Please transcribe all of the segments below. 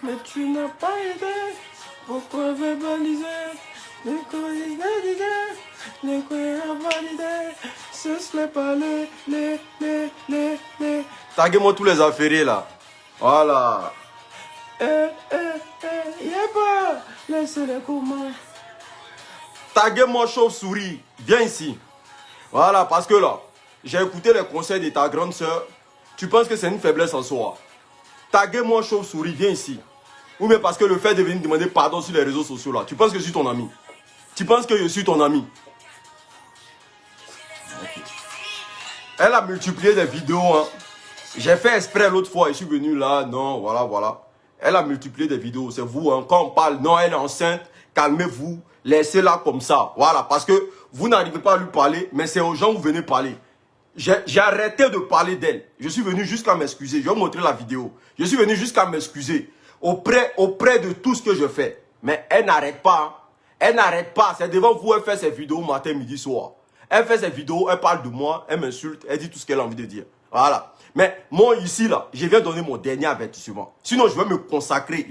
Mais tu n'as pas idée. Pourquoi verbaliser? Les colis les colis validés. Ce n'est pas les. Taguez-moi tous les affairés là. Voilà. Y'a pas. Laissez-les comment. Taguez-moi chauve-souris. Viens ici. Voilà, parce que là, j'ai écouté les conseils de ta grande soeur. Tu penses que c'est une faiblesse en soi. Taguez-moi chauve-souris, viens ici. Ou bien parce que le fait de venir demander pardon sur les réseaux sociaux là, tu penses que je suis ton ami. Tu penses que je suis ton ami. Okay. Elle a multiplié des vidéos. Hein. J'ai fait exprès l'autre fois, je suis venu là, non, voilà. Elle a multiplié des vidéos, c'est vous. Hein. Quand on parle, non, elle est enceinte, calmez-vous, laissez-la comme ça. Voilà, parce que vous n'arrivez pas à lui parler, mais c'est aux gens que vous venez parler. J'ai arrêté de parler d'elle. Je suis venu jusqu'à m'excuser. Je vais vous montrer la vidéo. Je suis venu jusqu'à m'excuser auprès de tout ce que je fais. Mais elle n'arrête pas. Hein. Elle n'arrête pas. C'est devant vous, elle fait ses vidéos matin, midi, soir. Elle fait ses vidéos, elle parle de moi, elle m'insulte, elle dit tout ce qu'elle a envie de dire. Voilà. Mais moi ici, là, je viens donner mon dernier avertissement. Sinon, je vais me consacrer.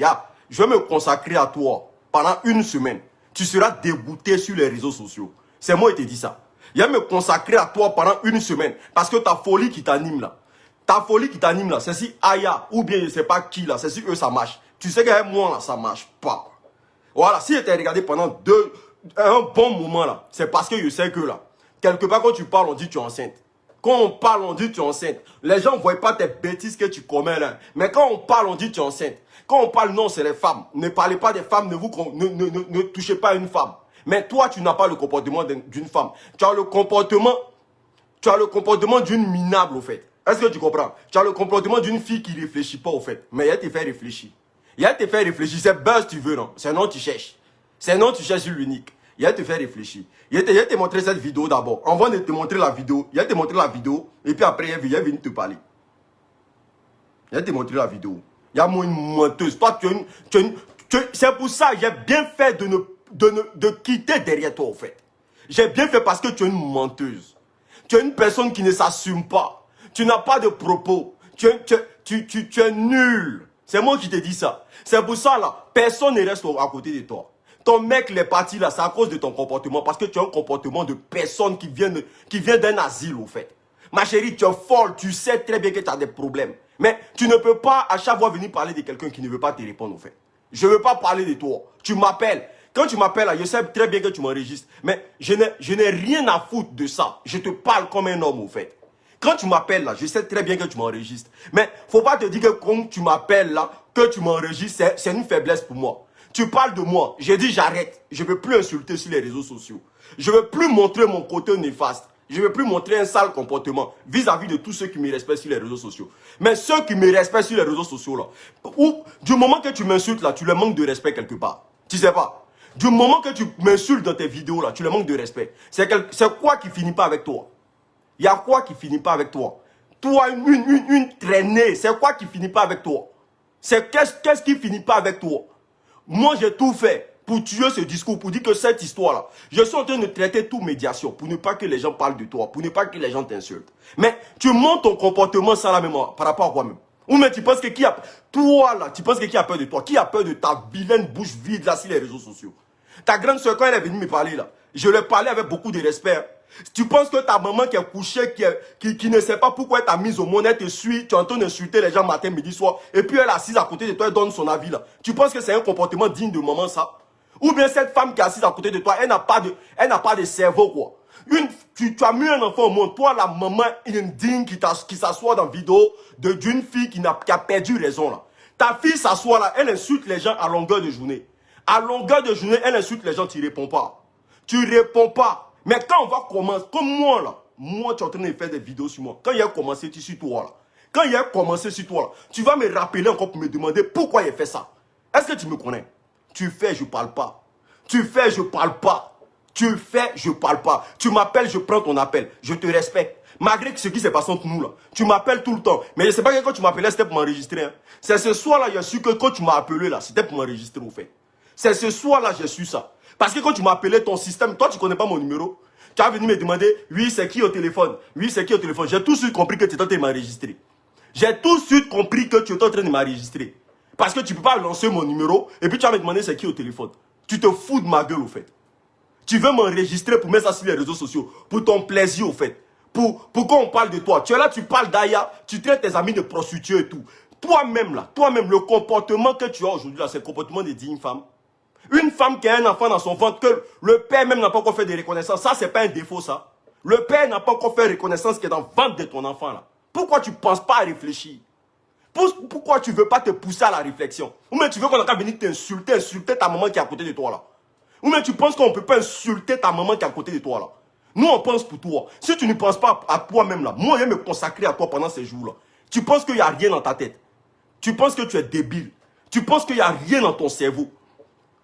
Je vais me consacrer à toi pendant une semaine. Tu seras dégoûté sur les réseaux sociaux. C'est moi qui te dis ça. Je vais me consacrer à toi pendant une semaine. Parce que ta folie qui t'anime là. Ta folie qui t'anime là. C'est si Aya ou bien je ne sais pas qui là. C'est si eux ça marche. Tu sais qu'avec moi là ça marche pas. Voilà. Si je t'ai regardé pendant un bon moment là. C'est parce que je sais que là. Quelque part quand tu parles on dit tu es enceinte. Quand on parle on dit tu es enceinte. Les gens ne voient pas tes bêtises que tu commets là. Mais quand on parle on dit tu es enceinte. Quand on parle non c'est les femmes. Ne parlez pas des femmes. Ne touchez pas une femme. Mais toi, tu n'as pas le comportement d'une femme. Tu as le comportement d'une minable, au fait. Est-ce que tu comprends? Tu as le comportement d'une fille qui ne réfléchit pas, au fait. Mais elle te fait réfléchir. Elle te fait réfléchir. C'est buzz, tu veux, non? C'est non, tu cherches. C'est non, tu cherches l'unique. Elle te fait réfléchir. Elle te montrer cette vidéo d'abord. Avant de te montrer la vidéo, elle te montrer la vidéo. Et puis après, elle vient te parler. Elle te montrer la vidéo. Il y a moi une menteuse. Toi, c'est pour ça que j'ai bien fait de quitter derrière toi, au fait. J'ai bien fait parce que tu es une menteuse. Tu es une personne qui ne s'assume pas. Tu n'as pas de propos. Tu es nul. C'est moi qui te dis ça. C'est pour ça, là, personne ne reste à côté de toi. Ton mec, les partis, là, c'est à cause de ton comportement. Parce que tu as un comportement de personne qui vient d'un asile, au fait. Ma chérie, tu es folle. Tu sais très bien que tu as des problèmes. Mais tu ne peux pas à chaque fois venir parler de quelqu'un qui ne veut pas te répondre, au fait. Je ne veux pas parler de toi. Tu m'appelles. Quand tu m'appelles, je sais très bien que tu m'enregistres. Mais je n'ai rien à foutre de ça. Je te parle comme un homme, au fait. Quand tu m'appelles, là, je sais très bien que tu m'enregistres. Mais faut pas te dire que quand tu m'appelles, là, que tu m'enregistres, c'est une faiblesse pour moi. Tu parles de moi. J'ai dit j'arrête. Je ne veux plus insulter sur les réseaux sociaux. Je ne veux plus montrer mon côté néfaste. Je ne veux plus montrer un sale comportement vis-à-vis de tous ceux qui me respectent sur les réseaux sociaux. Mais ceux qui me respectent sur les réseaux sociaux, là, du moment que tu m'insultes, là, tu leur manques de respect quelque part. Tu sais pas. Du moment que tu m'insultes dans tes vidéos, là, tu leur manques de respect. C'est quoi qui finit pas avec toi? Il y a quoi qui finit pas avec toi? Toi, une traînée, c'est quoi qui finit pas avec toi? Qu'est-ce qui finit pas avec toi? Moi, j'ai tout fait pour tuer ce discours, pour dire que cette histoire-là, je suis en train de traiter toute médiation, pour ne pas que les gens parlent de toi, pour ne pas que les gens t'insultent. Mais tu montes ton comportement sans la mémoire, par rapport à toi-même. Ou mais tu penses que toi là, tu penses que qui a peur de toi? Qui a peur de ta vilaine bouche vide là sur les réseaux sociaux? Ta grande soeur, quand elle est venue me parler là, je lui ai parlé avec beaucoup de respect. Hein. Tu penses que ta maman qui est couchée, qui ne sait pas pourquoi elle t'a mise au monde, elle te suit, tu es en train d'insulter les gens matin, midi, soir, et puis elle est assise à côté de toi, elle donne son avis là. Tu penses que c'est un comportement digne de maman ça? Ou bien cette femme qui est assise à côté de toi, elle n'a pas de cerveau quoi. Tu as mis un enfant au monde, toi la maman indigne qui s'assoit dans la vidéo d'une fille qui a perdu raison là. Ta fille s'assoit là, elle insulte les gens à longueur de journée. À longueur de journée, elle insulte les gens, tu ne réponds pas. Tu ne réponds pas. Mais quand on va commencer, comme moi là, moi tu es en train de faire des vidéos sur moi. Quand il a commencé sur toi là, quand il a commencé sur toi là, tu vas me rappeler encore pour me demander pourquoi il a fait ça. Est-ce que tu me connais? Tu fais, je ne parle pas. Tu fais, je ne parle pas. Tu fais, je ne parle pas. Tu m'appelles, je prends ton appel. Je te respecte. Malgré ce qui s'est passé entre nous là. Tu m'appelles tout le temps. Mais je ne sais pas que quand tu m'appelais, c'était pour m'enregistrer. Hein. C'est ce soir là, j'ai su que quand tu m'as appelé là, c'était pour m'enregistrer au fait. C'est ce soir là, j'ai su ça. Parce que quand tu m'appelais ton système, toi tu ne connais pas mon numéro. Tu as venu me demander, oui c'est qui au téléphone? Oui c'est qui au téléphone? J'ai tout de suite compris que tu étais en train de m'enregistrer. J'ai tout de suite compris que tu étais en train de m'enregistrer. Parce que tu ne peux pas lancer mon numéro et puis tu vas me demander c'est qui au téléphone. Tu te fous de ma gueule au fait. Tu veux m'enregistrer pour mettre ça sur les réseaux sociaux. Pour ton plaisir au fait. Pour qu'on parle de toi. Tu es là, tu parles d'Aya, tu traites tes amis de prostituées et tout. Toi-même là, toi-même, le comportement que tu as aujourd'hui là, c'est le comportement de digne femme. Une femme qui a un enfant dans son ventre, que le père même n'a pas encore fait de reconnaissance, ça c'est pas un défaut ça. Le père n'a pas encore fait reconnaissance qui est dans le ventre de ton enfant là. Pourquoi tu ne penses pas à réfléchir? Pourquoi tu ne veux pas te pousser à la réflexion? Ou même tu veux qu'on a qu'à venir t'insulter, insulter ta maman qui est à côté de toi là. Ou même tu penses qu'on ne peut pas insulter ta maman qui est à côté de toi là. Nous on pense pour toi. Si tu ne penses pas à toi-même là, moi je vais me consacrer à toi pendant ces jours là. Tu penses qu'il n'y a rien dans ta tête. Tu penses que tu es débile. Tu penses qu'il n'y a rien dans ton cerveau.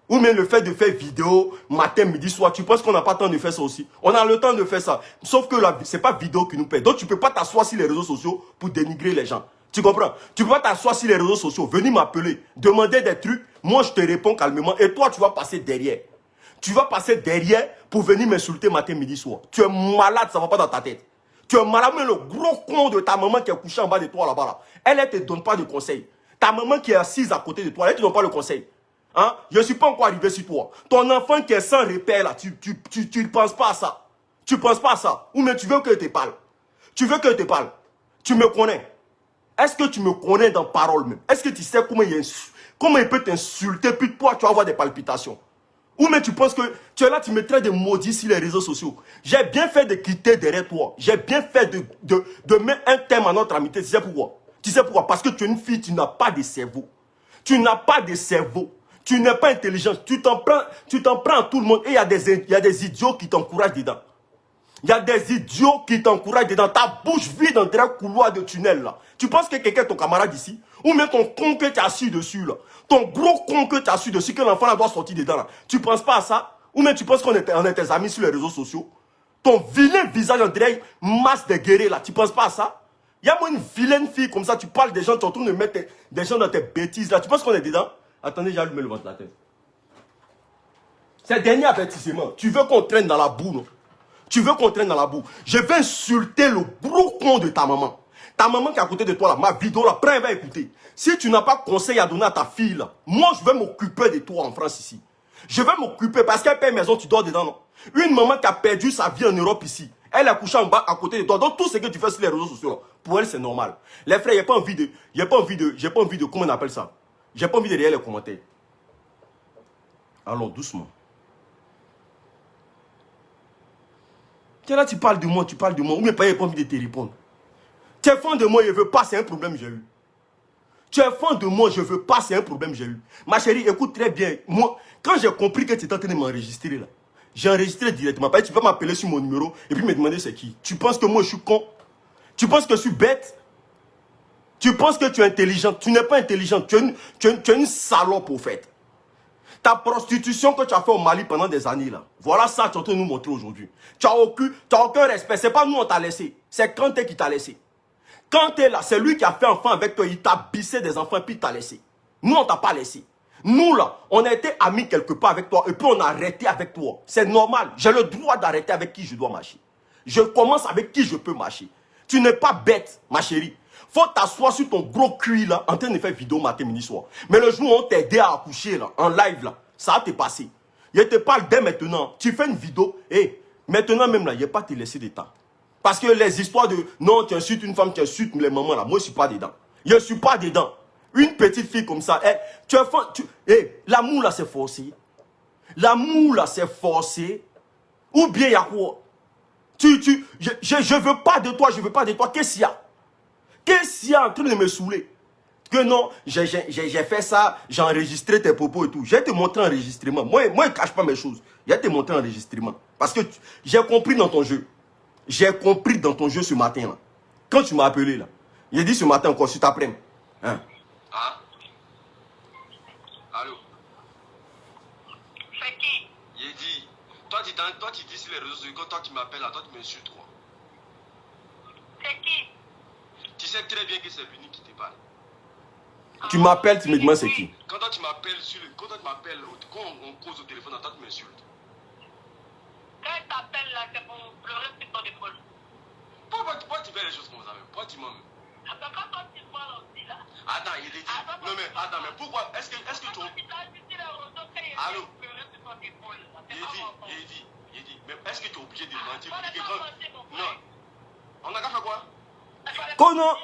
Ou même le fait de faire vidéo matin, midi, soir. Tu penses qu'on n'a pas le temps de faire ça aussi? On a le temps de faire ça. Sauf que ce n'est pas vidéo qui nous paie. Donc tu ne peux pas t'asseoir sur les réseaux sociaux pour dénigrer les gens. Tu comprends? Tu ne peux pas t'asseoir sur les réseaux sociaux, venir m'appeler, demander des trucs. Moi, je te réponds calmement. Et toi, tu vas passer derrière. Tu vas passer derrière pour venir m'insulter matin, midi, soir. Tu es malade, ça ne va pas dans ta tête. Tu es malade, mais le gros con de ta maman qui est couché en bas de toi là-bas. Là. Elle ne te donne pas de conseils. Ta maman qui est assise à côté de toi, elle ne te donne pas le conseil. Hein? Je ne suis pas encore arrivé sur toi. Ton enfant qui est sans repère là, tu ne penses pas à ça. Tu ne penses pas à ça. Ou mais tu veux que je te parle. Tu veux que je te parle. Tu me connais. Est-ce que tu me connais dans parole même? Est-ce que tu sais comment il peut t'insulter puis toi tu vas avoir des palpitations? Ou mais tu penses que tu es là, tu me traites de maudit sur les réseaux sociaux. J'ai bien fait de quitter derrière toi. J'ai bien fait de mettre un terme à notre amitié. Tu sais pourquoi? Tu sais pourquoi? Parce que tu es une fille, tu n'as pas de cerveau. Tu n'as pas de cerveau. Tu n'es pas intelligent. Tu t'en prends à tout le monde. Et il y a des idiots qui t'encouragent dedans. Il y a des idiots qui t'encouragent dedans. Ta bouche vide dans un couloir de tunnel là. Tu penses que quelqu'un est ton camarade ici? Ou même ton con que tu as assis dessus là. Ton gros con que tu as assis dessus, que l'enfant là doit sortir dedans là. Tu ne penses pas à ça? Ou même tu penses qu'on est tes amis sur les réseaux sociaux? Ton vilain visage en direct, masse de guerriers là. Tu ne penses pas à ça? Il y a moi une vilaine fille comme ça, tu parles des gens, tu es en train de mettre des gens dans tes bêtises là. Tu penses qu'on est dedans? Attendez, j'ai allumé le ventilateur. C'est le dernier avertissement. Tu veux qu'on traîne dans la boue, non? Tu veux qu'on traîne dans la boue. Je vais insulter le gros con de ta maman. Ta maman qui est à côté de toi, là, ma vidéo, là, prends, va écouter. Si tu n'as pas conseil à donner à ta fille, là, moi, je vais m'occuper de toi en France ici. Je vais m'occuper parce qu'elle paye maison, tu dors dedans, non? Une maman qui a perdu sa vie en Europe ici, elle a couché en bas à côté de toi. Donc, tout ce que tu fais sur les réseaux sociaux, là, pour elle, c'est normal. Les frères, j'ai pas envie de, comment on appelle ça? J'ai pas envie de lire les commentaires. Allons, doucement. Tu es là, tu parles de moi, ou mais pas, il n'y a pas envie de te répondre. Tu es fan de moi, je ne veux pas, c'est un problème que j'ai eu. Tu es fan de moi, je ne veux pas, c'est un problème que j'ai eu. Ma chérie, écoute très bien. Moi, quand j'ai compris que tu étais en train de m'enregistrer là, j'ai enregistré directement. Tu peux m'appeler sur mon numéro et puis me demander c'est qui. Tu penses que moi je suis con? Tu penses que je suis bête? Tu penses que tu es intelligent? Tu n'es pas intelligent. Tu es une salope au fait. Ta prostitution que tu as fait au Mali pendant des années là, voilà ça que tu es en train de nous montrer aujourd'hui. Tu n'as aucun respect. Ce n'est pas nous on t'a laissé. C'est Kanté qui t'a laissé. Kanté là, c'est lui qui a fait enfant avec toi. Il t'a bissé des enfants et puis il t'a laissé. Nous on t'a pas laissé. Nous là, on a été amis quelque part avec toi et puis on a arrêté avec toi. C'est normal. J'ai le droit d'arrêter avec qui je dois marcher. Je commence avec qui je peux marcher. Tu n'es pas bête, ma chérie. Faut t'asseoir sur ton gros cul là, en train de faire vidéo matin, midi, soir. Mais le jour où on t'a aidé à accoucher là, en live là, ça va te passer. Je te parle dès maintenant. Tu fais une vidéo, et maintenant même là, je ne vais pas te laisser de temps. Parce que les histoires de non, tu insultes une femme, tu insultes les mamans là, moi je ne suis pas dedans. Je ne suis pas dedans. Une petite fille comme ça, tu es l'amour là c'est forcé. L'amour là c'est forcé. Ou bien il y a quoi? Je ne veux pas de toi, je ne veux pas de toi. Qu'est-ce qu'il y a? Qu'est-ce qu'il y a en train de me saouler? Que non, j'ai fait ça, j'ai enregistré tes propos et tout. Je vais te montrer enregistrement. Moi je ne cache pas mes choses. Je vais te montrer enregistrement. Parce que j'ai compris dans ton jeu. J'ai compris dans ton jeu ce matin là. Quand tu m'as appelé là. J'ai dit ce matin encore, si tu t'apprends. Hein? Ah? Allô? C'est qui? J'ai dit, toi tu dis sur les réseaux sociaux, quand toi tu m'appelles là, toi tu m'insultes quoi? C'est qui? Tu sais très bien que c'est Vini qui te parle. Tu m'appelles, tu me demandes c'est qui? Quand toi tu m'appelles, quand on cause au téléphone, toi tu m'insultes. Quand elle t'appelle là, c'est pour pleurer sur ton épaule. Pourquoi tu fais les choses comme ça même? Pourquoi tu m'aimes? Quand toi tu parles aussi là. Attends, il dit. Non mais attends, mais pourquoi est-ce que tu. Allô? Il dit. Mais est-ce que tu es obligé de mentir pour dire que non. On a qu'à faire quoi?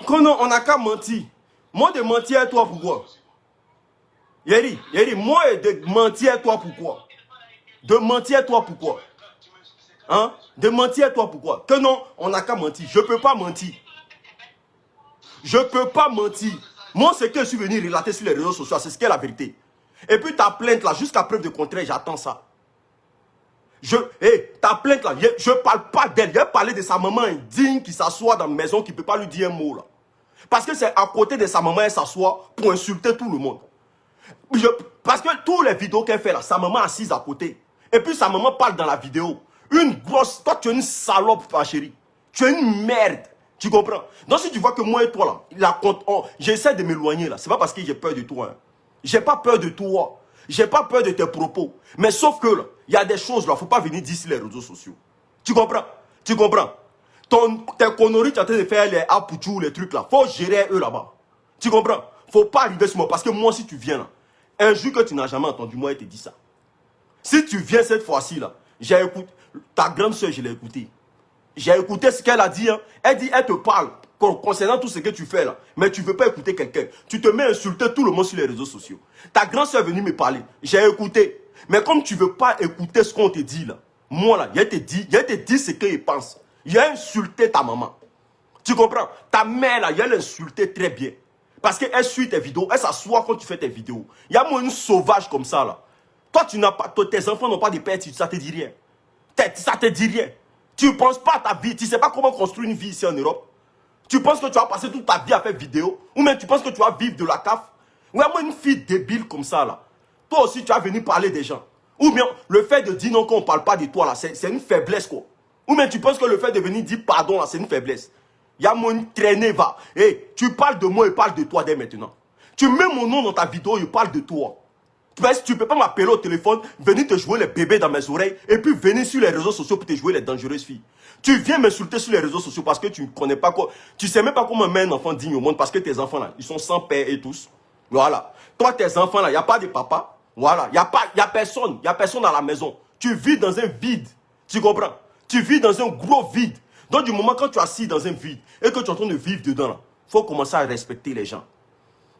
Kono, on n'a qu'à mentir. Moi de mentir à toi pourquoi? Yeri, moi de mentir à toi pourquoi? De mentir à toi pourquoi? Hein? De mentir à toi pourquoi? Que non, on n'a qu'à mentir. Je peux pas mentir. Je peux pas mentir. Moi, ce que je suis venu relater sur les réseaux sociaux, c'est ce qu'est la vérité. Et puis ta plainte là, jusqu'à preuve de contraire, j'attends ça. Ta plainte là, je parle pas d'elle. Je vais parler de sa maman indigne qui s'assoit dans la maison, qui ne peut pas lui dire un mot là. Parce que c'est à côté de sa maman, elle s'assoit pour insulter tout le monde. Parce que tous les vidéos qu'elle fait là, sa maman assise à côté. Et puis sa maman parle dans la vidéo. Une grosse, toi tu es une salope ma chérie. Tu es une merde. Tu comprends? Donc si tu vois que moi et toi là, j'essaie de m'éloigner là. C'est pas parce que j'ai peur de toi. Hein. J'ai pas peur de toi. J'ai pas peur de tes propos. Mais sauf que là, il y a des choses là, faut pas venir dire sur les réseaux sociaux. Tu comprends? Tu comprends? Tes conneries, tu es en train de faire les apouchou, les trucs là. Faut gérer eux là-bas. Tu comprends? Faut pas arriver sur moi. Parce que moi, si tu viens là, un jour que tu n'as jamais entendu, moi, elle te dit ça. Si tu viens cette fois-ci là, j'ai écouté. Ta grande soeur, je l'ai écouté. J'ai écouté ce qu'elle a dit. Hein. Elle dit, elle te parle concernant tout ce que tu fais là. Mais tu ne veux pas écouter quelqu'un. Tu te mets à insulter tout le monde sur les réseaux sociaux. Ta grande soeur est venue me parler. J'ai écouté. Mais comme tu ne veux pas écouter ce qu'on te dit là, moi là, elle te dit ce qu'il pense. Il a insulté ta maman. Tu comprends? Ta mère là, elle a insulté très bien. Parce qu'elle suit tes vidéos, elle s'assoit quand tu fais tes vidéos. Il y a moi une sauvage comme ça là. Toi, tes enfants n'ont pas de père, ça te dit rien. Ça te dit rien. Tu ne penses pas à ta vie, tu ne sais pas comment construire une vie ici en Europe. Tu penses que tu vas passer toute ta vie à faire vidéo. Ou même tu penses que tu vas vivre de la CAF. Ou bien moi une fille débile comme ça là. Toi aussi tu vas venir parler des gens. Ou bien le fait de dire non qu'on ne parle pas de toi là, c'est une faiblesse quoi. Ou bien tu penses que le fait de venir dire pardon là, c'est une faiblesse. Il y a mon traîné va. Hey, tu parles de moi et parle de toi dès maintenant. Tu mets mon nom dans ta vidéo et parle de toi. Tu ne peux pas m'appeler au téléphone, venir te jouer les bébés dans mes oreilles et puis venir sur les réseaux sociaux pour te jouer les dangereuses filles. Tu viens m'insulter sur les réseaux sociaux parce que tu ne connais pas quoi. Tu ne sais même pas comment mettre un enfant digne au monde parce que tes enfants là, ils sont sans père et tous. Voilà. Toi, tes enfants là, il n'y a pas de papa. Voilà. Il n'y a personne. Il n'y a personne à la maison. Tu vis dans un vide. Tu comprends? Tu vis dans un gros vide. Donc du moment quand tu es assis dans un vide et que tu es en train de vivre dedans là, il faut commencer à respecter les gens.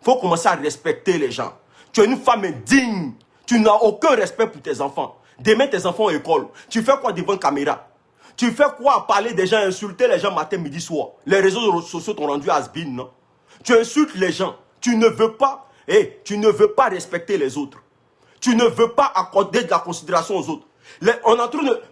Il faut commencer à respecter les gens. Tu es une femme indigne. Tu n'as aucun respect pour tes enfants. Demain, tes enfants à l'école. Tu fais quoi devant la caméra? Tu fais quoi à parler des gens, insulter les gens matin, midi, soir? Les réseaux sociaux t'ont rendu has-been, non? Tu insultes les gens. Tu ne veux pas, tu ne veux pas respecter les autres. Tu ne veux pas accorder de la considération aux autres.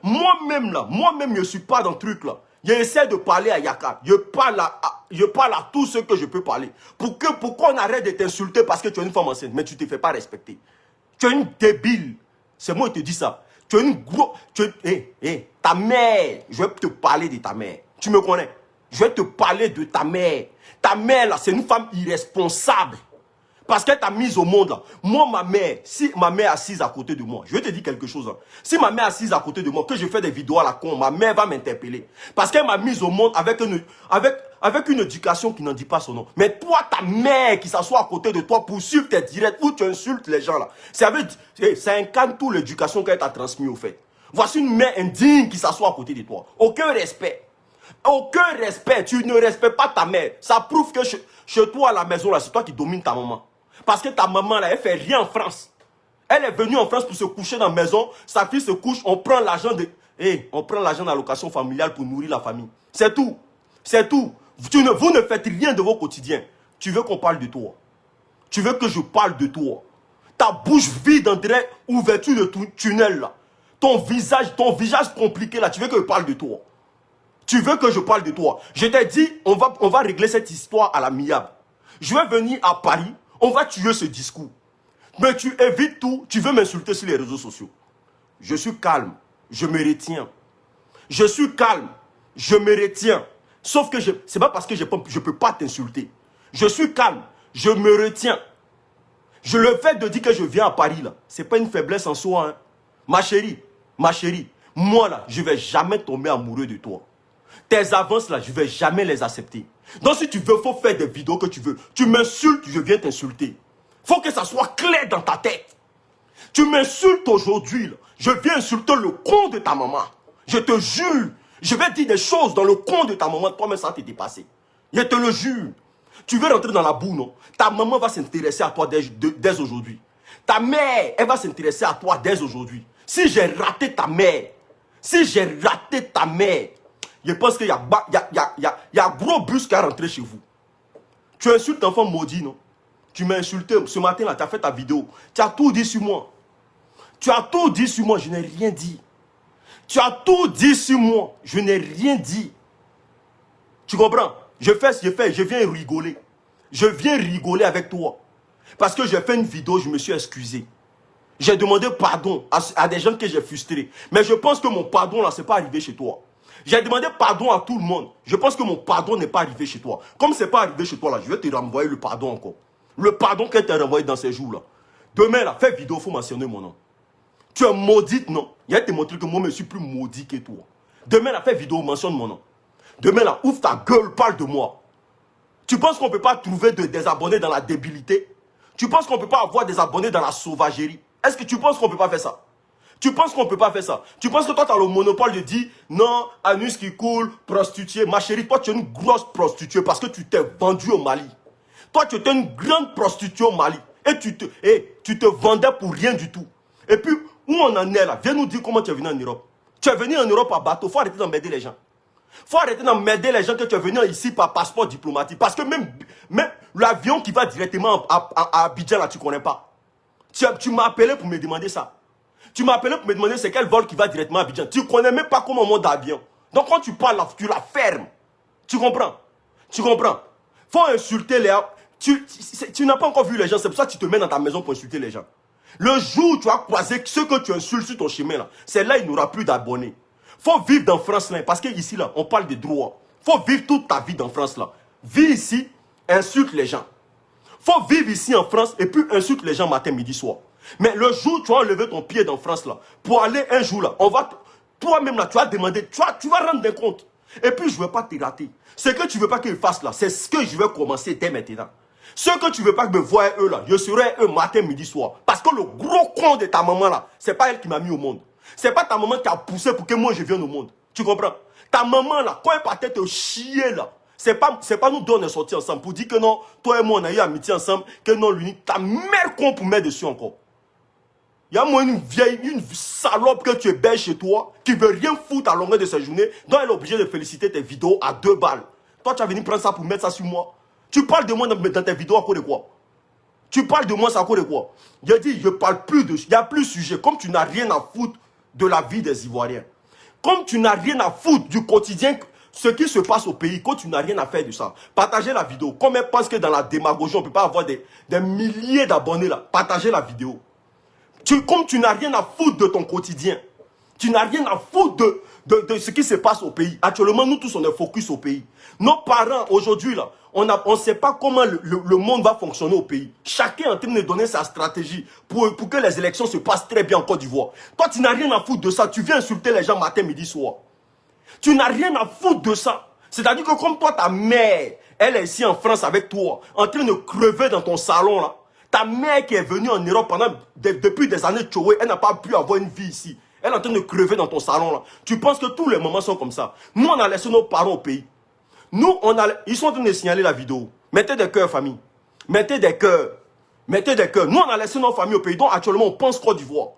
Moi-même, je ne suis pas dans le truc là. J'essaie de parler à Yaka. Je parle à tout ce que je peux parler. Pourquoi on arrête de t'insulter parce que tu es une femme enceinte, mais tu ne te fais pas respecter. Tu es une débile. C'est moi qui te dis ça. Tu es une grosse... ta mère. Je vais te parler de ta mère. Tu me connais? Je vais te parler de ta mère. Ta mère, là, c'est une femme irresponsable. Parce qu'elle t'a mise au monde là. Moi, ma mère, si ma mère est assise à côté de moi, je vais te dire quelque chose. Hein. Si ma mère est assise à côté de moi, que je fais des vidéos à la con, ma mère va m'interpeller. Parce qu'elle m'a mise au monde avec une éducation qui n'en dit pas son nom. Mais toi, ta mère qui s'assoit à côté de toi pour suivre tes directs où tu insultes les gens là. Ça incarne toute l'éducation qu'elle t'a transmise au fait. Voici une mère indigne qui s'assoit à côté de toi. Aucun respect. Aucun respect. Tu ne respectes pas ta mère. Ça prouve que chez toi à la maison là, c'est toi qui domines ta maman. Parce que ta maman, là, elle fait rien en France. Elle est venue en France pour se coucher dans la maison. Sa fille se couche, on prend l'argent on prend l'argent d'allocation familiale pour nourrir la famille. C'est tout. C'est tout. Vous ne faites rien de vos quotidiens. Tu veux qu'on parle de toi. Tu veux que je parle de toi. Ta bouche vide, on dirait ouverture de tunnel, là. Ton visage compliqué, là. Tu veux que je parle de toi. Tu veux que je parle de toi. Je t'ai dit, on va régler cette histoire à l'amiable. Je vais venir à Paris. On va tuer ce discours. Mais tu évites tout. Tu veux m'insulter sur les réseaux sociaux. Je suis calme. Je me retiens. Je suis calme. Je me retiens. Sauf que c'est pas parce que je peux pas t'insulter. Je suis calme. Je me retiens. Le fait de dire que je viens à Paris, là, c'est pas une faiblesse en soi. Hein. Ma chérie, moi, là, je vais jamais tomber amoureux de toi. Tes avances là, je ne vais jamais les accepter. Donc si tu veux, il faut faire des vidéos que tu veux. Tu m'insultes, je viens t'insulter. Il faut que ça soit clair dans ta tête. Tu m'insultes aujourd'hui, je viens insulter le con de ta maman. Je te jure, je vais dire des choses dans le con de ta maman, toi-même ça va te dépasser. Je te le jure. Tu veux rentrer dans la boue, non? Ta maman va s'intéresser à toi dès aujourd'hui. Ta mère, elle va s'intéresser à toi dès aujourd'hui. Si j'ai raté ta mère, je pense qu'il y a gros bus qui a rentré chez vous. Tu insultes l'enfant maudit, non? Tu m'as insulté ce matin là, tu as fait ta vidéo. Tu as tout dit sur moi. Tu as tout dit sur moi, je n'ai rien dit. Tu as tout dit sur moi, je n'ai rien dit. Tu comprends? Je viens rigoler. Je viens rigoler avec toi. Parce que j'ai fait une vidéo, je me suis excusé. J'ai demandé pardon à des gens que j'ai frustrés. Mais je pense que mon pardon là, ce n'est pas arrivé chez toi. J'ai demandé pardon à tout le monde. Je pense que mon pardon n'est pas arrivé chez toi. Comme ce n'est pas arrivé chez toi là, je vais te renvoyer le pardon encore. Le pardon qu'elle t'a renvoyé dans ces jours-là. Demain, là, fais vidéo, il faut mentionner mon nom. Tu es maudite, non? Il va te montrer que moi, je suis plus maudit que toi. Demain, là, fais vidéo, mentionne mon nom. Demain, là, ouvre ta gueule, parle de moi. Tu penses qu'on ne peut pas trouver des abonnés dans la débilité? Tu penses qu'on ne peut pas avoir des abonnés dans la sauvagerie? Est-ce que tu penses qu'on ne peut pas faire ça? Tu penses qu'on ne peut pas faire ça? Tu penses que toi, tu as le monopole de dire, non, anus qui coule, prostituée. Ma chérie, toi, tu es une grosse prostituée parce que tu t'es vendue au Mali. Toi, tu étais une grande prostituée au Mali. Et tu te vendais pour rien du tout. Et puis, où on en est là? Viens nous dire comment tu es venu en Europe. Tu es venu en Europe à bateau. Il faut arrêter d'emmerder les gens. Il faut arrêter d'emmerder les gens que tu es venu ici par passeport diplomatique. Parce que même l'avion qui va directement à Abidjan, là, tu ne connais pas. Tu m'as appelé pour me demander ça. Tu m'as appelé pour me demander c'est quel vol qui va directement à Abidjan. Tu ne connais même pas comment on monte d'avion. Donc quand tu parles, là, tu la fermes. Tu comprends? Tu comprends? Il faut insulter les... Tu n'as pas encore vu les gens, c'est pour ça que tu te mets dans ta maison pour insulter les gens. Le jour où tu as croisé ceux que tu insultes sur ton chemin, là, c'est là il n'y aura plus d'abonnés. Il faut vivre dans France, là, parce qu'ici, là, on parle des droits. Il faut vivre toute ta vie dans France, là. Vis ici, insulte les gens. Il faut vivre ici en France et puis insulte les gens matin, midi, soir. Mais le jour où tu vas enlever ton pied dans France, là, pour aller un jour, là, toi-même, là, tu vas demander, tu vas rendre des comptes. Et puis, je ne veux pas te rater. Ce que tu ne veux pas qu'ils fassent, là, c'est ce que je vais commencer dès maintenant. Ce que tu ne veux pas que me voient eux là, je serai eux matin, midi, soir. Parce que le gros con de ta maman là, c'est pas elle qui m'a mis au monde. C'est pas ta maman qui a poussé pour que moi je vienne au monde. Tu comprends? Ta maman là, quand elle partait te chier là, c'est pas nous deux on est sortis ensemble pour dire que non, toi et moi on a eu amitié ensemble, que non, l'unique, ta mère con pour mettre dessus encore. Il y a moi une salope que tu es belle chez toi, qui veut rien foutre à longueur de sa journée, donc elle est obligée de féliciter tes vidéos à 2 balles. Toi tu as venu prendre ça pour mettre ça sur moi. Tu parles de moi dans tes vidéos à cause de quoi? Tu parles de moi, c'est à cause de quoi? Je dis, je parle plus de... Il n'y a plus de sujet. Comme tu n'as rien à foutre de la vie des Ivoiriens. Comme tu n'as rien à foutre du quotidien, ce qui se passe au pays, quand tu n'as rien à faire de ça. Partagez la vidéo. Comme elle pense que dans la démagogie, on ne peut pas avoir des milliers d'abonnés là. Partagez la vidéo. Comme tu n'as rien à foutre de ton quotidien. Tu n'as rien à foutre de ce qui se passe au pays. Actuellement, nous tous, on est focus au pays. Nos parents, aujourd'hui, là, on ne sait pas comment le monde va fonctionner au pays. Chacun est en train de donner sa stratégie pour que les élections se passent très bien en Côte d'Ivoire. Toi, tu n'as rien à foutre de ça. Tu viens insulter les gens matin, midi, soir. Tu n'as rien à foutre de ça. C'est-à-dire que comme toi, ta mère, elle est ici en France avec toi, en train de crever dans ton salon, là. Ta mère qui est venue en Europe depuis des années, elle n'a pas pu avoir une vie ici. Elle est en train de crever dans ton salon, là. Tu penses que tous les moments sont comme ça. Nous, on a laissé nos parents au pays. Nous, ils sont en train de signaler la vidéo. Mettez des cœurs, famille. Mettez des cœurs. Mettez des cœurs. Nous, on a laissé nos familles au pays. Donc, actuellement, on pense Côte d'Ivoire.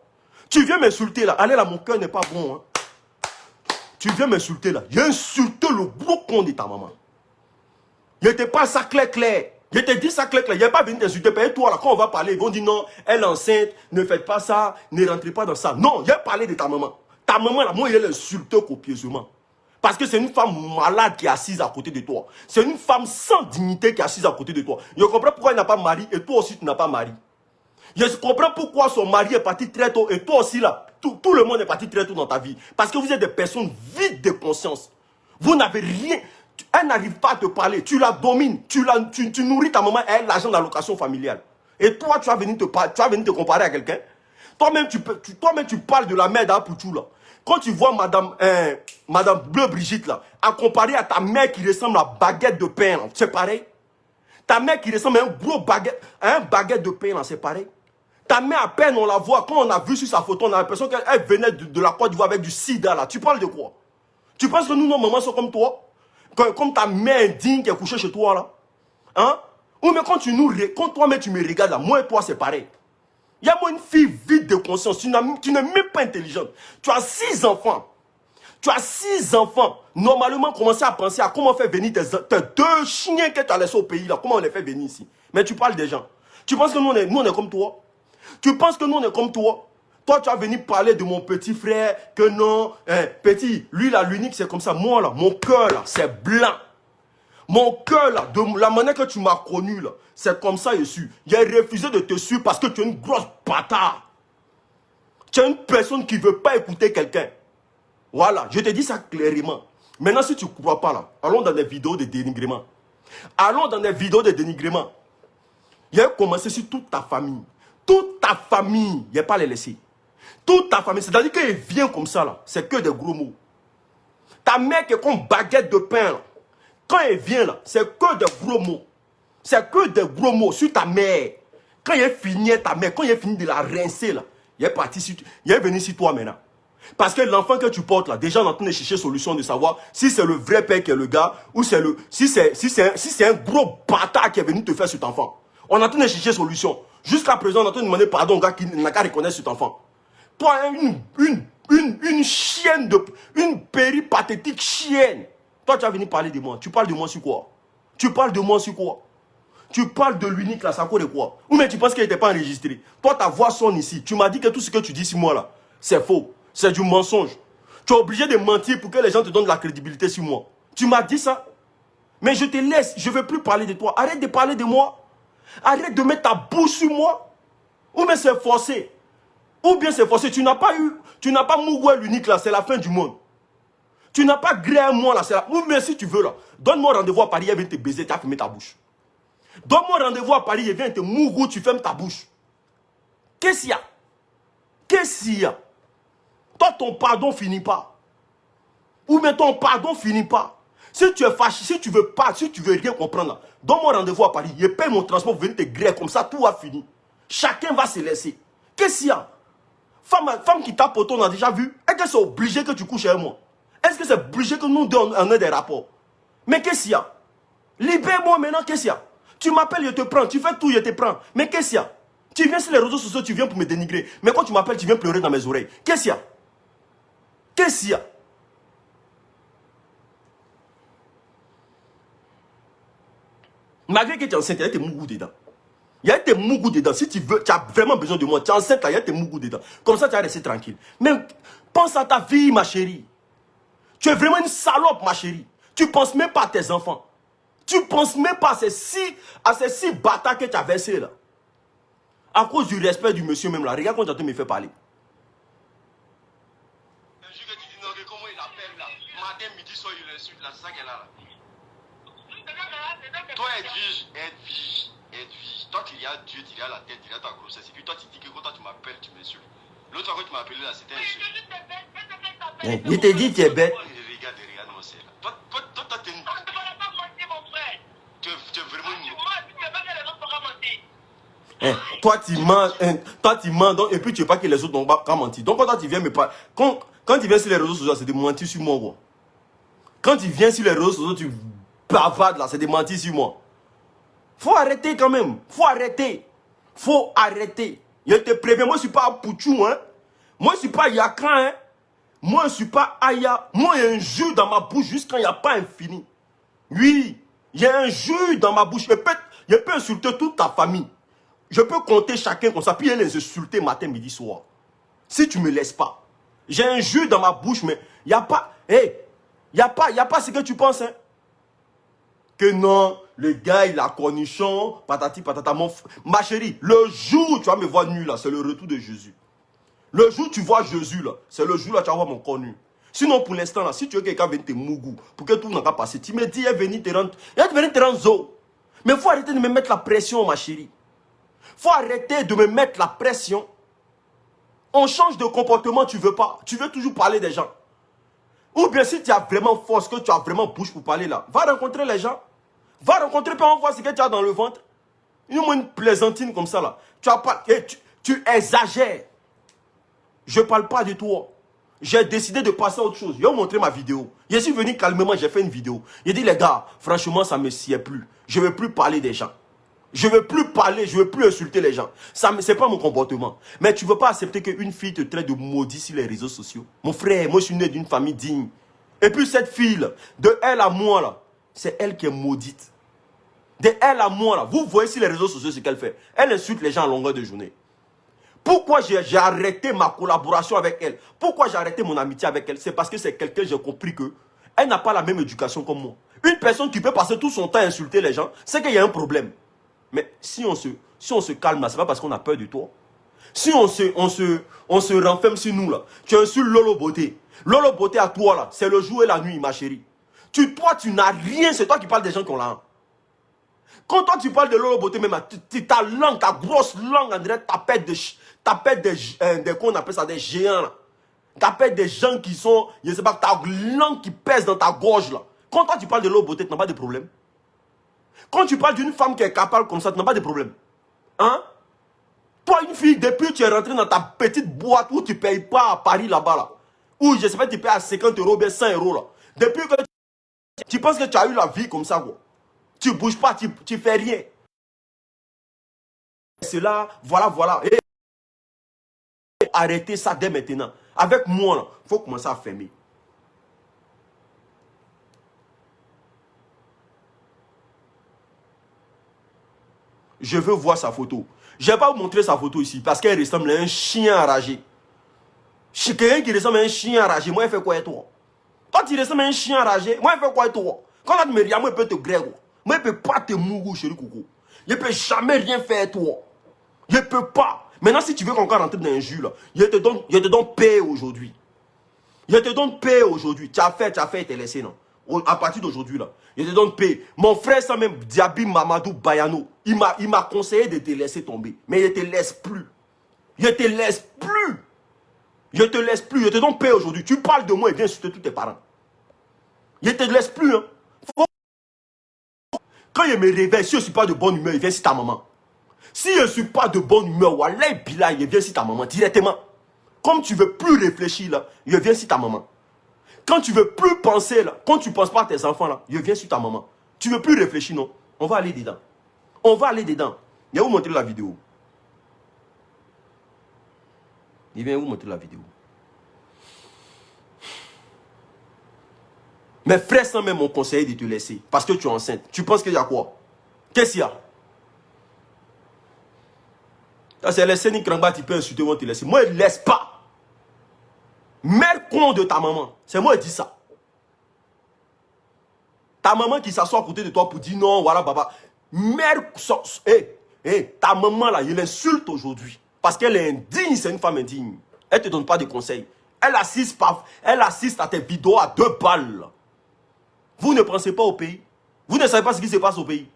Tu viens m'insulter, là. Allez, là, mon cœur n'est pas bon. Hein. Tu viens m'insulter, là. J'ai insulté le gros con de ta maman. Je te parle ça clair. Je te dis ça clair. Il n'y a pas venu t'insulter. Et toi, là, quand on va parler, ils vont dire non, elle est enceinte, ne faites pas ça, ne rentrez pas dans ça. Non, j'ai parlé de ta maman. Ta maman, là, moi, il est insulté copieusement. Parce que c'est une femme malade qui est assise à côté de toi. C'est une femme sans dignité qui est assise à côté de toi. Je comprends pourquoi il n'a pas de mari et toi aussi tu n'as pas de mari. Je comprends pourquoi son mari est parti très tôt et toi aussi là. Tout le monde est parti très tôt dans ta vie. Parce que vous êtes des personnes vides de conscience. Vous n'avez rien. Elle n'arrive pas à te parler. Tu la domines. Tu nourris ta maman et elle l'argent d'allocation familiale. Et toi, tu vas venir te comparer à quelqu'un. Toi-même, tu parles de la mère d'Apouchou là. Quand tu vois madame... Madame Bleu Brigitte, là, à comparer à ta mère qui ressemble à baguette de pain, c'est pareil. Ta mère qui ressemble à un gros baguette, de pain, là, c'est pareil. Ta mère, à peine on la voit, quand on a vu sur sa photo, on a l'impression qu'elle venait de la Côte d'Ivoire avec du sida, là. Tu parles de quoi? Tu penses que nous, nos mamans sont comme toi? Comme ta mère indigne qui est couchée chez toi, là? Hein? Ou mais quand toi-même tu me regardes, là, moi et toi, c'est pareil. Il y a moi une fille vide de conscience, tu n'es même pas intelligente. Tu as 6 enfants. Tu as 6 enfants. Normalement, commencer à penser à comment faire venir tes 2 chiens que tu as laissés au pays, là. Comment on les fait venir ici? Mais tu parles des gens. Tu penses que nous, on est comme toi? Tu penses que nous, on est comme toi? Toi, tu as venu parler de mon petit frère, que non, petit, lui, là, l'unique, c'est comme ça. Moi, là, mon cœur, là, c'est blanc. Mon cœur, là, de la manière que tu m'as connu, là, c'est comme ça, je suis. J'ai refusé de te suivre parce que tu es une grosse bâtard. Tu es une personne qui ne veut pas écouter quelqu'un. Voilà, je te dis ça clairement. Maintenant, si tu ne crois pas, là, allons dans des vidéos de dénigrement. Allons dans des vidéos de dénigrement. Il a commencé sur toute ta famille. Toute ta famille, il n'y a pas les laisser. Toute ta famille, c'est-à-dire qu'il vient comme ça, là, c'est que des gros mots. Ta mère qui est comme baguette de pain, là, quand elle vient, là, c'est que des gros mots. C'est que des gros mots sur ta mère. Quand il est fini ta mère, quand il est fini de la rincer, là, il est parti sur, il est venu sur toi maintenant. Parce que l'enfant que tu portes là, déjà on est en train de chercher solution de savoir si c'est le vrai père qui est le gars ou c'est le, si c'est un gros bâtard qui est venu te faire cet enfant. On est en train de chercher solution. Jusqu'à présent, on est en train de demander pardon au gars qui n'a qu'à reconnaître cet enfant. Toi, une chienne une péripathétique chienne. Toi, tu as venu parler de moi. Tu parles de moi sur quoi? Tu parles de moi sur quoi? Tu parles de l'unique là, ça quoi de quoi? Ou mais tu penses qu'elle n'était pas enregistrée? Toi, ta voix sonne ici. Tu m'as dit que tout ce que tu dis sur moi là, c'est faux. C'est du mensonge. Tu es obligé de mentir pour que les gens te donnent de la crédibilité sur moi. Tu m'as dit ça? Mais je te laisse. Je ne veux plus parler de toi. Arrête de parler de moi. Arrête de mettre ta bouche sur moi. Ou bien c'est forcé. Ou bien c'est forcé. Tu n'as pas Mougoué l'unique là. C'est la fin du monde. Tu n'as pas gré à moi là. Ou bien si tu veux là. Donne-moi rendez-vous à Paris. Elle vient te baiser. Tu as fermé ta bouche. Donne-moi rendez-vous à Paris. Elle vient te mougou. Tu fermes ta bouche. Qu'est-ce qu'il y a? Qu'est-ce qu'il y a? Toi, ton pardon finit pas. Ou bien ton pardon finit pas. Si tu es fâché, si tu veux pas, si tu veux rien comprendre, donne-moi rendez-vous à Paris. Je paye mon transport pour venir te griller comme ça, tout va finir. Chacun va se laisser. Qu'est-ce qu'il y a? Femme qui tape au ton, on a déjà vu. Est-ce que c'est obligé que tu couches avec moi? Est-ce que c'est obligé que nous deux on ait des rapports? Mais qu'est-ce qu'il y a? Libère-moi maintenant, qu'est-ce qu'il y a? Tu m'appelles, je te prends. Tu fais tout, je te prends. Mais qu'est-ce qu'il y a? Tu viens sur les réseaux sociaux, tu viens pour me dénigrer. Mais quand tu m'appelles, tu viens pleurer dans mes oreilles. Qu'est-ce qu'il y a? Qu'est-ce qu'il y a? Malgré que tu es enceinte, il y a tes mougous dedans. Il y a tes mougous dedans. Si tu veux, tu as vraiment besoin de moi. Tu es enceinte là, il y a tes mougous dedans. Comme ça, tu vas rester tranquille. Mais pense à ta vie, ma chérie. Tu es vraiment une salope, ma chérie. Tu ne penses même pas à tes enfants. Tu ne penses même pas à ces six bâtards que tu as versés là. À cause du respect du monsieur même là. Regarde quand tu as me fait parler. Comment il appelle là? Matin, midi, soir, il insulte là, c'est ça qu'elle a là. Toi, elle vige. Toi, tu as Dieu, tu as la tête, tu as ta grossesse. Et puis toi, tu dis que quand toi, tu m'appelles, tu m'insultes. L'autre fois, quand tu m'as appelé là, c'était insulte. Il te dit tu es bête. Regarde, mon c'est là. Toi, t'es une. Tu es vraiment une. Toi, tu mens, donc, et puis tu ne veux pas que les autres n'ont pas menti. Donc, quand toi, tu viens me parler. Quand tu viens sur les réseaux sociaux, c'est de mentir sur moi, quoi. Quand tu viens sur les réseaux sociaux, tu bavardes là, c'est de mentir sur moi. Faut arrêter quand même. Faut arrêter. Je te préviens, moi je suis pas Pouchou, hein. Moi je suis pas Yakan, hein. Moi je suis pas Aya. Moi il y a un jus dans ma bouche jusqu'à il n'y a pas infini. Oui, il y a un jus dans ma bouche. Je peux insulter toute ta famille. Je peux compter chacun comme ça, puis les insulter matin, midi, soir. Si tu me laisses pas. J'ai un jus dans ma bouche, mais il n'y a pas... Hey, il n'y a pas ce que tu penses, hein. Que non, le gars, il a cornichon, patati patata. Ma chérie, le jour où tu vas me voir nu là, c'est le retour de Jésus. Le jour où tu vois Jésus là, c'est le jour là tu vas voir mon corps nu. Sinon, pour l'instant là, si tu veux que quelqu'un vienne te mougou, pour que tout n'a pas passé, tu me dis, il est venu te rendre zo. Mais il faut arrêter de me mettre la pression, ma chérie. Il faut arrêter de me mettre la pression. On change de comportement, tu veux pas. Tu veux toujours parler des gens. Ou bien si tu as vraiment force, que tu as vraiment bouche pour parler là, va rencontrer les gens. Va rencontrer, puis on voit ce que tu as dans le ventre. Une plaisantine comme ça là. Tu as pas, tu exagères. Je ne parle pas de toi. J'ai décidé de passer à autre chose. Je vais vous montrer ma vidéo. Je suis venu calmement, j'ai fait une vidéo. J'ai dit les gars, franchement ça ne me sied plus. Je ne veux plus parler des gens. Je ne veux plus parler, je ne veux plus insulter les gens. Ce n'est pas mon comportement. Mais tu ne veux pas accepter qu'une fille te traite de maudit sur les réseaux sociaux. Mon frère, moi je suis né d'une famille digne. Et puis cette fille là, de elle à moi là, c'est elle qui est maudite. De elle à moi là, vous voyez sur les réseaux sociaux ce qu'elle fait. Elle insulte les gens à longueur de journée. Pourquoi j'ai arrêté ma collaboration avec elle? Pourquoi j'ai arrêté mon amitié avec elle? C'est parce que c'est quelqu'un, j'ai compris que elle n'a pas la même éducation comme moi. Une personne qui peut passer tout son temps à insulter les gens, c'est qu'il y a un problème. Mais si on se calme là, c'est pas parce qu'on a peur de toi. Si on se renferme sur nous là, tu insultes Lolo Beauté. Lolo Beauté à toi là, c'est le jour et la nuit, ma chérie. Toi, tu n'as rien, c'est toi qui parles des gens qui ont la. Quand toi tu parles de Lolo Beauté, même ta langue, ta grosse langue, on dirait t'appelles qu'on appelle ça des géants là. T'appelles des gens qui sont, je ne sais pas, ta langue qui pèse dans ta gorge là. Quand toi tu parles de Lolo Beauté, tu n'as pas de problème. Quand tu parles d'une femme qui est capable comme ça, tu n'as pas de problème. Hein? Toi, une fille, depuis que tu es rentré dans ta petite boîte où tu ne payes pas à Paris là-bas là, où je sais pas, tu payes à 50 euros, bien 100 euros là. Depuis que tu penses que tu as eu la vie comme ça, quoi. Tu ne bouges pas, tu ne fais rien. C'est là, voilà. Et arrêtez ça dès maintenant. Avec moi, il faut commencer à fermer. Je veux voir sa photo. Je ne vais pas vous montrer sa photo ici parce qu'elle ressemble à un chien enragé. Quelqu'un qui ressemble à un chien enragé, moi, il fait quoi et toi? Quand tu ressembles à un chien enragé, moi, il fait quoi et toi? Quand tu me regardes, moi, il peut te grève. Moi, il ne peut pas te mourir, chérie Coco. Il ne peut jamais rien faire toi. Il ne peut pas. Maintenant, si tu veux encore rentrer dans un jus, là, je te donne paix aujourd'hui. Je te donne paix aujourd'hui. Tu as fait et t'es laissé, non? À partir d'aujourd'hui, là, je te donne paix. Mon frère, ça même, Diaby Mamadou Bayano, il m'a conseillé de te laisser tomber. Mais je ne te laisse plus. Je te laisse plus. Je te laisse plus. Je te donne paix aujourd'hui. Tu parles de moi et viens insulter tous tes parents. Je te laisse plus, hein. Quand je me réveille, si je ne suis pas de bonne humeur, il vient si ta maman. Si je ne suis pas de bonne humeur, wallah billah, il vient si ta maman, directement. Comme tu ne veux plus réfléchir, là, je viens si ta maman. Quand tu ne veux plus penser, là, quand tu ne penses pas à tes enfants, là, je viens sur ta maman. Tu ne veux plus réfléchir, non? On va aller dedans. On va aller dedans. Je vais vous montrer la vidéo. Je vais vous montrer la vidéo. Mes frères sans même m'ont conseillé de te laisser. Parce que tu es enceinte. Tu penses qu'il y a quoi? Qu'est-ce qu'il y a? C'est les scènes qui tu peux insulter, vont te laisser. Moi, je ne laisse pas. Mère con de ta maman. C'est moi qui dis ça. Ta maman qui s'assoit à côté de toi pour dire non, voilà, baba. Mère, ta maman là, il l'insulte aujourd'hui. Parce qu'elle est indigne, c'est une femme indigne. Elle ne te donne pas de conseils. Elle assiste à tes vidéos à 2 balles. Vous ne pensez pas au pays. Vous ne savez pas ce qui se passe au pays.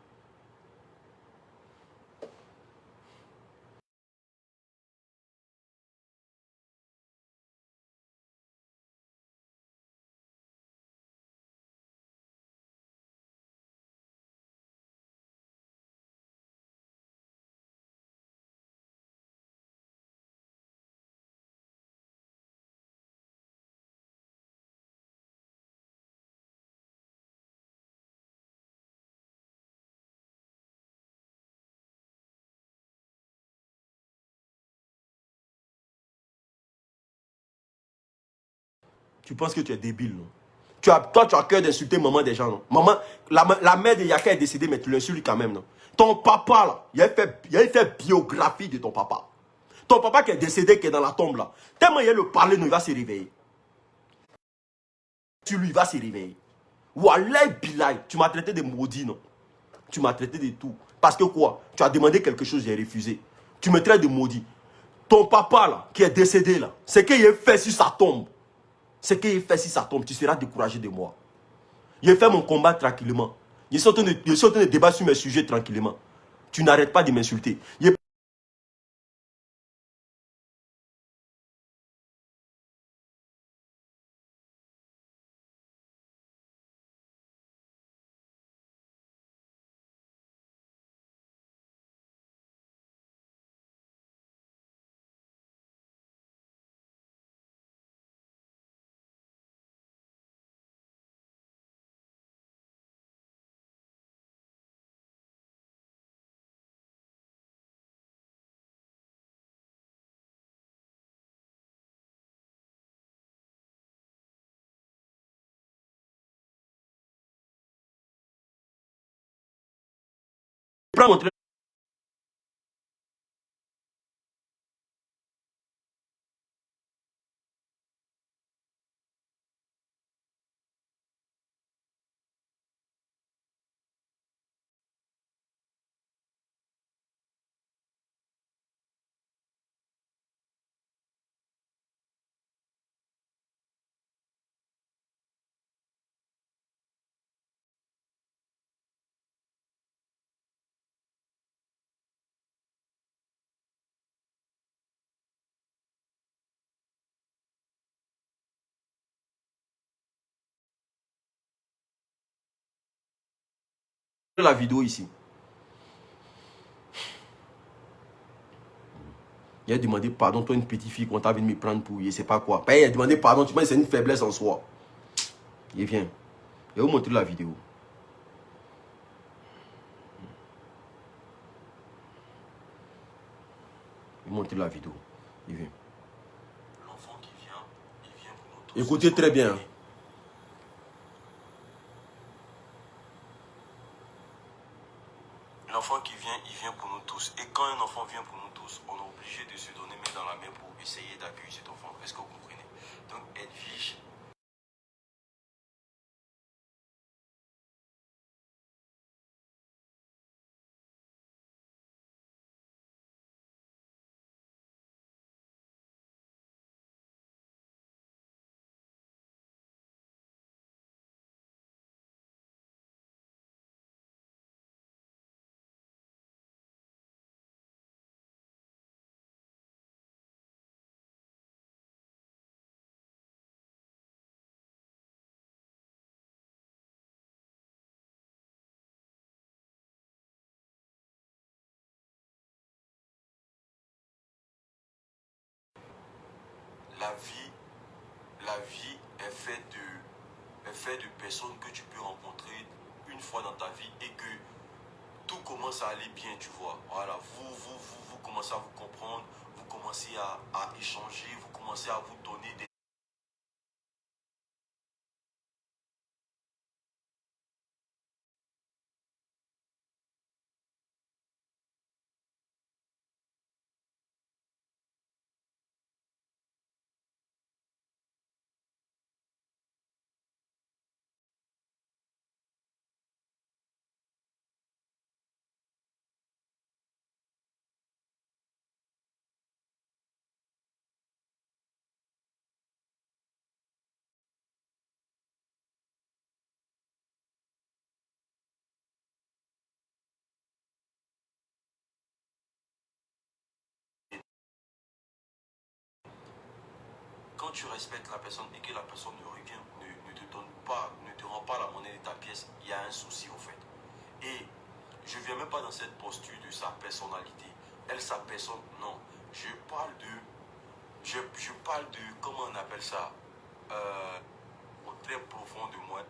Tu penses que tu es débile, non? Toi, tu as cœur d'insulter maman des gens, non? Maman, la mère de Yaka est décédée, mais tu l'insultes quand même, non? Ton papa, là, il a fait biographie de ton papa. Ton papa qui est décédé, qui est dans la tombe, là. Tellement il le parler, non, il va se réveiller. Tu lui vas se réveiller. Wallah bilay, tu m'as traité de maudit, non? Tu m'as traité de tout. Parce que quoi? Tu as demandé quelque chose, j'ai refusé. Tu me traites de maudit. Ton papa, là, qui est décédé, là, c'est qu'il a fait sur sa tombe. Ce qu'il fait si ça tombe, tu seras découragé de moi. J'ai fait mon combat tranquillement. Je suis en train de débattre sur mes sujets tranquillement. Tu n'arrêtes pas de m'insulter. prends montrer la vidéo ici. Il a demandé pardon, toi une petite fille qu'on t'a venu me prendre pour, je sais pas quoi. Ben, il a demandé pardon, tu vois, c'est une faiblesse en soi. Il vient. Je vais vous montrer la vidéo. Je vais vous montrer la vidéo. Il vient. L'enfant qui vient, il vient pour nous tous. Écoutez très bien. L'enfant qui vient, il vient pour nous tous. Et quand un enfant vient pour nous tous, on est obligé de se donner main dans la main pour essayer d'accueillir cet enfant. Est-ce que vous comprenez? Donc, Edwige, la vie est faite de personnes que tu peux rencontrer une fois dans ta vie et que tout commence à aller bien, tu vois. Voilà, vous commencez à vous comprendre, vous commencez à échanger, vous commencez à vous donner des... Quand tu respectes la personne et que la personne ne revient, ne te donne pas, ne te rend pas la monnaie de ta pièce, il y a un souci au fait. Et je ne viens même pas dans cette posture de sa personnalité. Elle, sa personne, non. Je parle de, comment on appelle ça, au très profond de moi.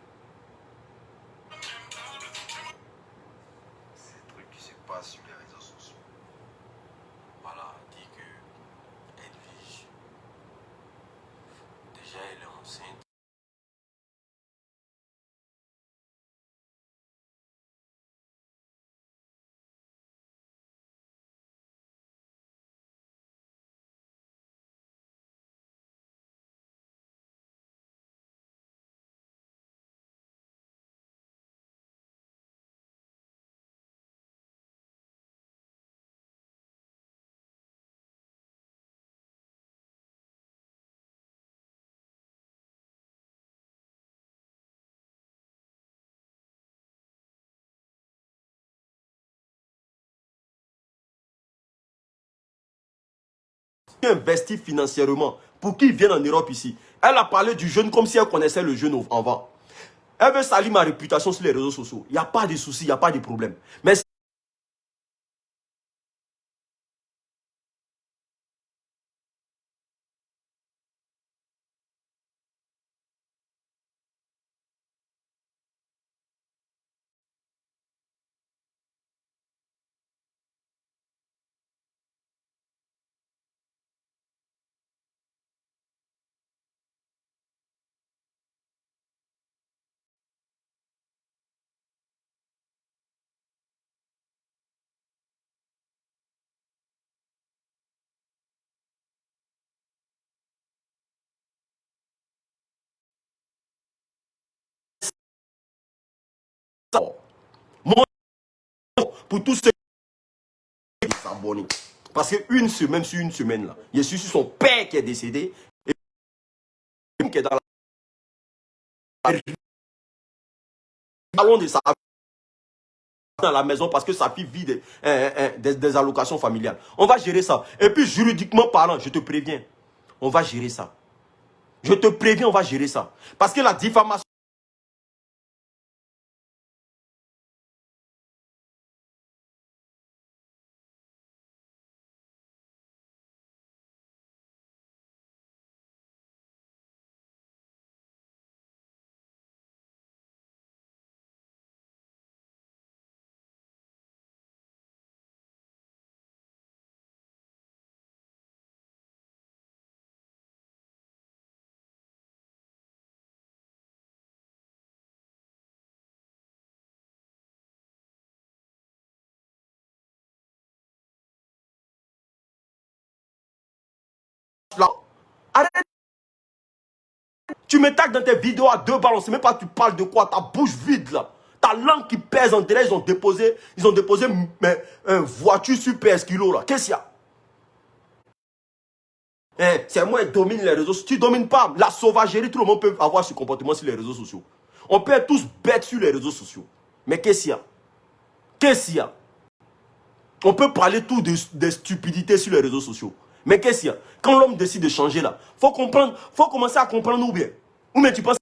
C'est un truc qui se passe sur les réseaux sociaux. Voilà, dit que Edwige, déjà elle est enceinte. Investir financièrement pour qu'il vienne en Europe ici. Elle a parlé du jeune comme si elle connaissait le jeune avant. Elle veut salir ma réputation sur les réseaux sociaux. Il n'y a pas de souci, il n'y a pas de problème. Mais pour tous ceux qui s'abonnent. Parce qu'une semaine sur une semaine, là, il y a sur son père qui est décédé et qui est dans la salon de sa dans la maison parce que sa fille vit des allocations familiales. On va gérer ça. Et puis juridiquement parlant, je te préviens, on va gérer ça. Je te préviens, on va gérer ça. Parce que la diffamation là, arrête. Tu me tagues dans tes vidéos à 2 balles, on ne sait même pas tu parles de quoi, ta bouche vide là. Ta langue qui pèse en derrière, ils ont déposé une voiture sur PS Kilo là. Qu'est-ce qu'il y a? C'est moi qui domine les réseaux sociaux. Tu ne domines pas. La sauvagerie, tout le monde peut avoir ce comportement sur les réseaux sociaux. On peut être tous bêtes sur les réseaux sociaux. Mais qu'est-ce qu'il y a? Qu'est-ce qu'il y a? On peut parler tout de stupidités sur les réseaux sociaux. Mais qu'est-ce qu'il y a? Quand l'homme décide de changer là, faut comprendre, faut commencer à comprendre ou bien. Ou bien tu penses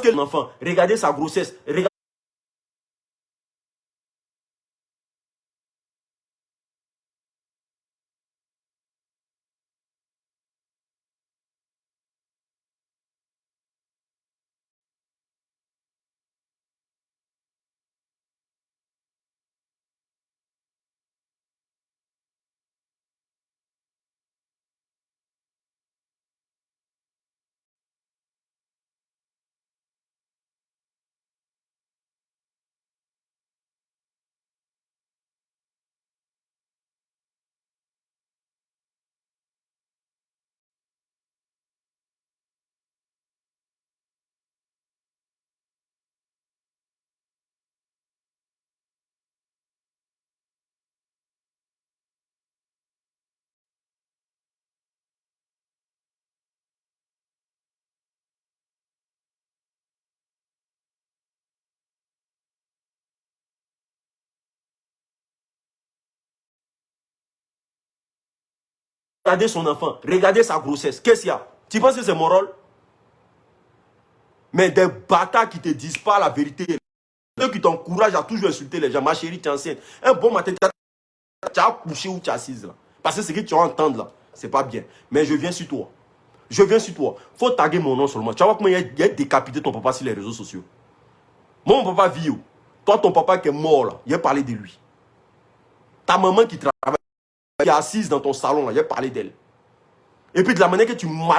que l'enfant, regardez sa grossesse, regardez son enfant, regardez sa grossesse. Qu'est-ce qu'il y a? Tu penses que c'est mon rôle? Mais des bâtards qui te disent pas la vérité. Ceux qui t'encouragent à toujours insulter les gens. Ma chérie, tu es enceinte. Un bon matin, tu as couché ou tu es assise là. Parce que ce que tu vas entendre là, c'est pas bien. Mais je viens sur toi. Je viens sur toi. Faut taguer mon nom seulement. Tu vas voir comment il a décapité ton papa sur les réseaux sociaux. Moi, mon papa vit où? Toi, ton papa qui est mort là, il a parlé de lui. Ta maman qui travaille, qui est assise dans ton salon là, il a parlé d'elle. Et puis de la manière que tu mal